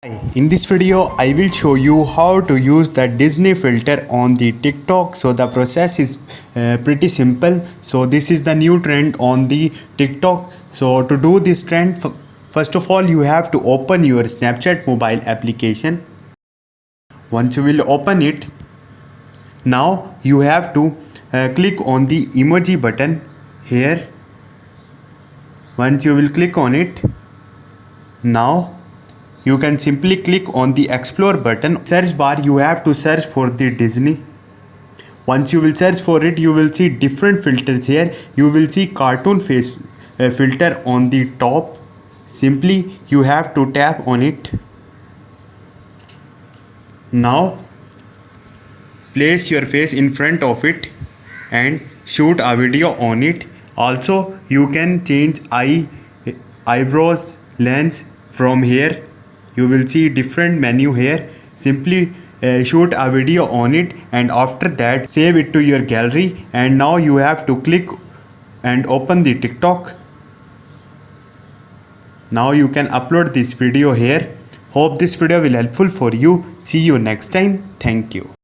Hi, in this video I will show you how to use the Disney filter on the TikTok. So the process is pretty simple. So this is the new trend on the TikTok. So to do this trend, first of all you have to open your Snapchat mobile application. Once you will open it, now you have to click on the emoji button here. Once you will click on it, now you can simply click on the explore button. Search bar, you have to search for the Disney. Once you will search for it, you will see different filters here. You will see cartoon face filter on the top. Simply you have to tap on it. Now place your face in front of it and shoot a video on it. Also you can change eyebrows lens from here. You will see different menu here. Simply shoot a video on it and after that save it to your gallery, and now you have to click and open the TikTok. Now you can upload this video here. Hope this video will helpful for you. See you next time. Thank you.